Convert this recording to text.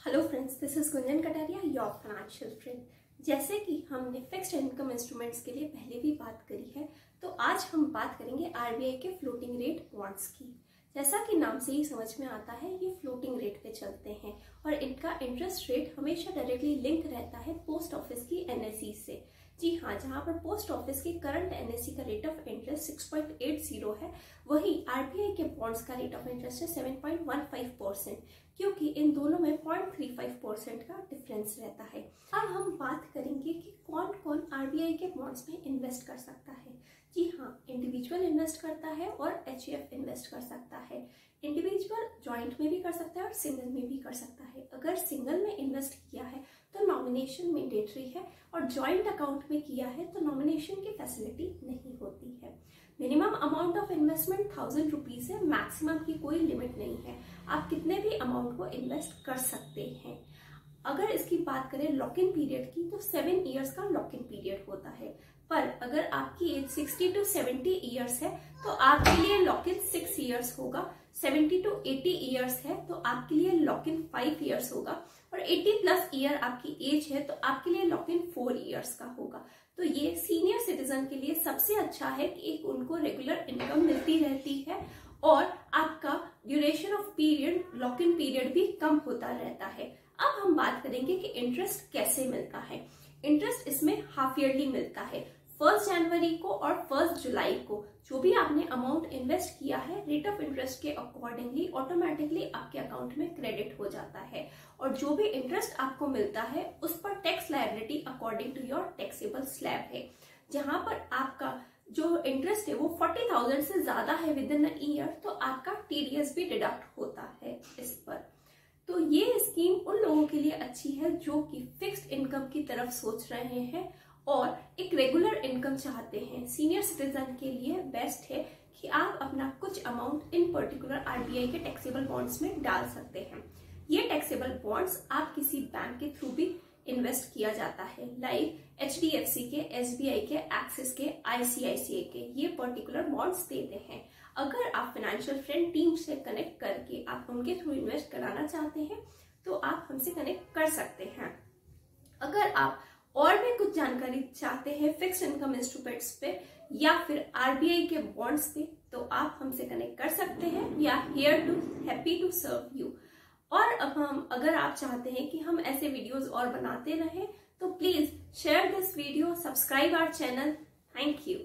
Hello friends, this is Gunjan Kataria, your financial friend. जैसे कि हमने फिक्स्ड इनकम इंस्ट्रूमेंट्स के लिए पहले भी बात करी है, तो आज हम बात करेंगे आरबीआई के फ्लोटिंग रेट बॉन्ड्स की। जैसा कि नाम से ही समझ में आता है, ये फ्लोटिंग रेट पे चलते हैं और इनका इंटरेस्ट रेट हमेशा डायरेक्टली लिंक रहता है पोस्ट ऑफिस की एनएसई से। जी हाँ, जहाँ पर पोस्ट ऑफिस की करंट एनएसई का रेट ऑफ इंटरेस्ट 6.80 है, वही आरबीआई के बॉन्ड्स का रेट ऑफ इंटरेस्ट है 7.15%, क्योंकि इन दोनों में 0.35% का डिफरेंस रहता है। अब हम बात करेंगे कि कौन कौन आरबीआई के बॉन्ड्स में इन्वेस्ट कर सकता है। जी हाँ, इंडिविजुअल इन्वेस्ट करता है और एचयूएफ इन्वेस्ट कर सकता है। इंडिविजुअल जॉइंट में भी कर सकता है और सिंगल में भी कर सकता है। अगर सिंगल में इन्वेस्ट किया है तो नॉमिनेशन मैंडेटरी है और जॉइंट अकाउंट में किया है तो नॉमिनेशन की फैसिलिटी नहीं होती है। Minimum amount of investment 1000 rupees है, मैक्सिमम की कोई लिमिट नहीं है। आप कितने भी अमाउंट को इन्वेस्ट कर सकते हैं। अगर इसकी बात करें लॉक इन पीरियड की, तो 7 इयर्स का लॉक इन पीरियड होता है। पर अगर आपकी एज 60 to 70 इयर्स है तो आपके लिए लॉक इन 6 इयर्स होगा। 70 to 80 इयर्स है तो आपके लिए लॉक इन 5 इयर्स होगा और 80 प्लस ईयर आपकी एज है तो आपके लिए लॉक इन 4 इयर्स का होगा। तो ये सीनियर सिटीजन के लिए सबसे अच्छा है कि एक उनको रेगुलर इनकम मिलती रहती है और आपका duration of period, lock in period भी कम होता रहता है। अब हम बात करेंगे कि इंटरेस्ट कैसे मिलता है। इंटरेस्ट इसमें हाफ ईयरली मिलता है, 1 जनवरी को और 1 जुलाई को। जो भी आपने अमाउंट इन्वेस्ट किया है, रेट ऑफ इंटरेस्ट के अकॉर्डिंगली ऑटोमेटिकली आपके अकाउंट में क्रेडिट हो जाता है और जो भी इंटरेस्ट आपको मिलता है उस पर tax liability according to your taxable slab है। जहां पर आपका जो इंटरेस्ट है वो 40,000 से ज्यादा है विद इन अ ईयर, तो आपका टीडीएस भी डिडक्ट होता है इस पर। तो ये स्कीम उन लोगों के लिए अच्छी है जो कि फिक्स्ड इनकम की तरफ सोच रहे हैं और एक रेगुलर इनकम चाहते हैं। सीनियर सिटीजन के लिए बेस्ट है कि आप अपना कुछ अमाउंट इन पर्टिकुलर आरबीआई के टैक्सेबल बॉन्ड्स में डाल सकते हैं। ये टैक्सेबल बॉन्ड्स आप किसी बैंक के थ्रू भी इन्वेस्ट किया जाता है, लाइक एचडीएफसी के, एसबीआई के, एक्सिस के, आईसीआईसीआई के, ये पर्टिकुलर बॉन्ड्स देते हैं। अगर आप फाइनेंशियल फ्रेंड टीम से कनेक्ट करके आप उनके थ्रू इन्वेस्ट कराना चाहते हैं तो आप हमसे कनेक्ट कर सकते हैं। अगर आप और भी कुछ जानकारी चाहते हैं फिक्स्ड इनकम इंस्ट्रूमेंट्स पे या फिर आरबीआई के बॉन्ड्स पे, तो आप हमसे कनेक्ट कर सकते हैं। We are here to happy to serve you. और अब हम अगर आप चाहते हैं कि हम ऐसे वीडियोस और बनाते रहें तो please share this video, subscribe our channel. Thank you.